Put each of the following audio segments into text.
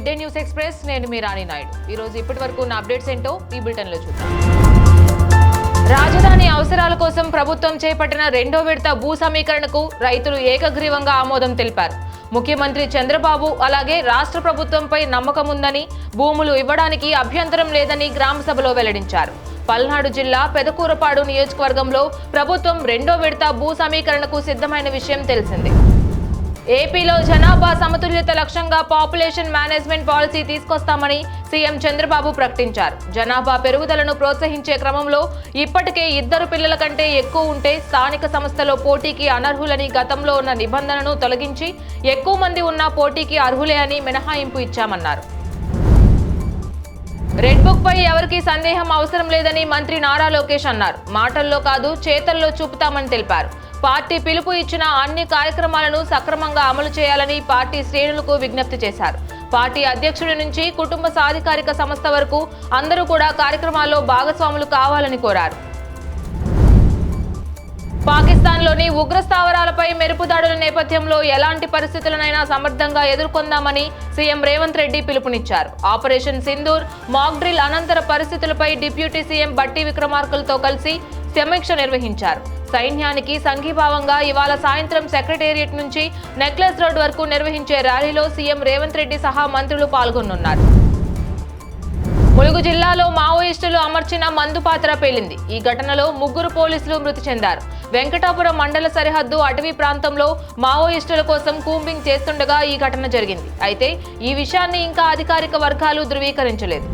Mid day news express నేను మీ రాణి నాయుడు. ఈ రోజు ఇప్పటివరకు ఉన్న అప్డేట్స్ ఏంటో ఈ బులెటిన్ లో చూద్దాం. రాజధాని అవసరాల కోసం ప్రభుత్వం చేపట్టిన రెండో విడత భూ సమీకరణకు రైతులు ఏకగ్రీవంగా ఆమోదం తెలిపారు. ముఖ్యమంత్రి చంద్రబాబు అలాగే రాష్ట్ర ప్రభుత్వంపై నమ్మకం ఉందని, భూములు ఇవ్వడానికి అభ్యంతరం లేదని గ్రామ సభలో వెల్లడించారు. పల్నాడు జిల్లా పెదకూరపాడు నియోజకవర్గంలో ప్రభుత్వం రెండో విడత భూ సమీకరణకు సిద్ధమైన విషయం తెలిసిందే. ఏపీలో జనాభా సమతుల్యత లక్ష్యంగా పాపులేషన్ మేనేజ్మెంట్ పాలసీ తీసుకొస్తామని సీఎం చంద్రబాబు ప్రకటించారు. జనాభా పెరుగుదలను ప్రోత్సహించే క్రమంలో ఇప్పటికే 2 పిల్లల కంటే ఎక్కువ ఉంటే స్థానిక సంస్థలో పోటీకి అనర్హులని గతంలో ఉన్న నిబంధనను తొలగించి ఎక్కువ మంది ఉన్న పోటీకి అర్హులే అని మినహాయింపు ఇచ్చామన్నారు. రెడ్ బుక్ పై ఎవరికీ సందేహం అవసరం లేదని మంత్రి నారా లోకేష్ అన్నారు. మాటల్లో కాదు చేతల్లో చూపుతామని తెలిపారు. పార్టీ పిలుపు ఇచ్చిన అన్ని కార్యక్రమాలను సక్రమంగా అమలు చేయాలని పార్టీ శ్రేణులకు విజ్ఞప్తి చేశారు. పార్టీ అధ్యక్షుడి నుంచి కుటుంబ సాధికారిక సంస్థ వరకు అందరూ కూడా కార్యక్రమాల్లో భాగస్వాములు కావాలని కోరారు. పాకిస్తాన్లోని ఉగ్ర స్థావరాలపై మెరుపు దాడుల నేపథ్యంలో ఎలాంటి పరిస్థితులనైనా సమర్థంగా ఎదుర్కొందామని సీఎం రేవంత్ రెడ్డి పిలుపునిచ్చారు. ఆపరేషన్ సింధూర్, మాక్ డ్రిల్ అనంతర పరిస్థితులపై డిప్యూటీ సీఎం బట్టి విక్రమార్కలతో కలిసి సమీక్ష నిర్వహించారు. సైన్యానికి సంఘీభావంగా ఇవాళ సాయంత్రం సెక్రటేరియట్ నుంచి నెక్లెస్ రోడ్ వరకు నిర్వహించే ర్యాలీలో సీఎం రేవంత్ రెడ్డి సహా మంత్రులు పాల్గొనున్నారు. ములుగు జిల్లాలో మావోయిస్టులు అమర్చిన మందు పాత్ర పేలింది. ఈ ఘటనలో 3 పోలీసులు మృతి చెందారు. వెంకటాపురం మండల సరిహద్దు అటవీ ప్రాంతంలో మావోయిస్టుల కోసం కూంబింగ్ చేస్తుండగా ఈ ఘటన జరిగింది. అయితే ఈ విషయాన్ని ఇంకా అధికారిక వర్గాలు ధృవీకరించలేదు.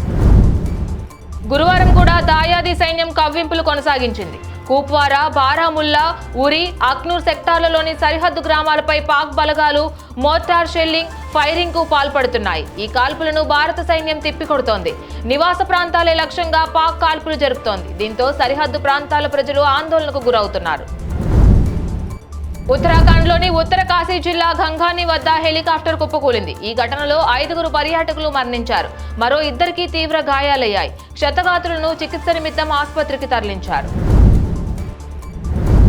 గురువారం కూడా దాయాది సైన్యం కవ్వింపులు కొనసాగించింది. కూప్వారా, బారాముల్లా, ఉరి, అక్నూర్ సెక్టార్లలోని సరిహద్దు గ్రామాలపై పాక్ బలగాలు మోర్టార్ షెల్లింగ్, ఫైరింగ్ కు పాల్పడుతున్నాయి. ఈ కాల్పులను భారత సైన్యం తిప్పికొడుతోంది. నివాస ప్రాంతాలే లక్ష్యంగా పాక్ కాల్పులు జరుపుతోంది. దీంతో సరిహద్దు ప్రాంతాల ప్రజలు ఆందోళనకు గురవుతున్నారు. ఉత్తరాఖండ్లోని ఉత్తర కాశీ జిల్లా గంగాని వద్ద హెలికాప్టర్ కుప్పకూలింది. ఈ ఘటనలో 5 పర్యాటకులు మరణించారు. మరో 2కి తీవ్ర గాయాలయ్యాయి. క్షతగాత్రులను చికిత్స నిమిత్తం ఆసుపత్రికి తరలించారు.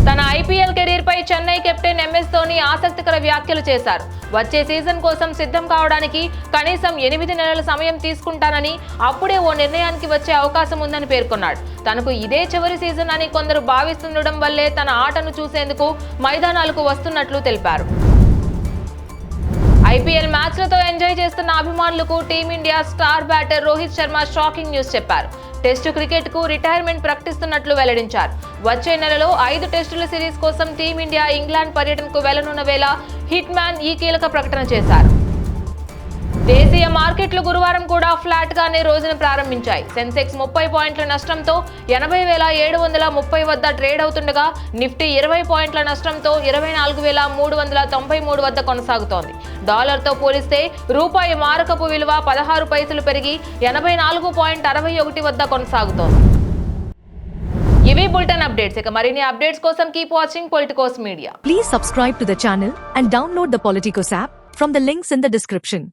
తన ఐపీఎల్ కెరీర్ పై చెన్నై కెప్టెన్ ఎంఎస్ ధోని ఆసక్తికర వ్యాఖ్యలు చేశారు. వచ్చే సీజన్ కోసం సిద్ధం కావడానికి కనీసం 8 నెలల సమయం తీసుకుంటానని, అప్పుడే ఓ నిర్ణయానికి వచ్చే అవకాశం ఉందని పేర్కొన్నాడు. తనకు ఇదే చివరి సీజన్ అని కొందరు భావిస్తుండడం వల్లే తన ఆటను చూసేందుకు మైదానాలకు వస్తున్నట్లు తెలిపారు. ఐపీఎల్ మ్యాచ్లతో ఎంజాయ్ చేస్తున్న అభిమానులకు team India star batter Rohit Sharma shocking news చెప్పారు. టెస్టు క్రికెట్ కు రిటైర్మెంట్ ప్రకటిస్తున్నట్లు వెల్లడించారు. వచ్చే నెలలో 5 టెస్టుల సిరీస్ కోసం టీమిండియా ఇంగ్లాండ్ పర్యటనకు వెళ్లనున్న వేళ హిట్ మ్యాన్ ఈ కీలక ప్రకటన చేశారు. దేశీయ మార్కెట్లు గురువారం కూడా ఫ్లాట్ గానే రోజును ప్రారంభించాయి. సెన్సెక్స్ 30 పాయింట్ల నష్టంతో 80,730 వద్ద ట్రేడ్ అవుతుండగా నిఫ్టీ 20 పాయింట్ల నష్టంతో 24,393 వద్ద కొనసాగుతోంది. డాలర్తో పోలిస్తే రూపాయి మారకపు విలువ 16 పైసలు పెరిగి 84.61 వద్ద కొనసాగుతోంది. ఇవి బులెటిన్ అప్డేట్స్. ఇక మరిన్ని అప్డేట్స్ కోసం keep watching Politicos media. Please subscribe to the channel and download the Politicos app from the links in the description.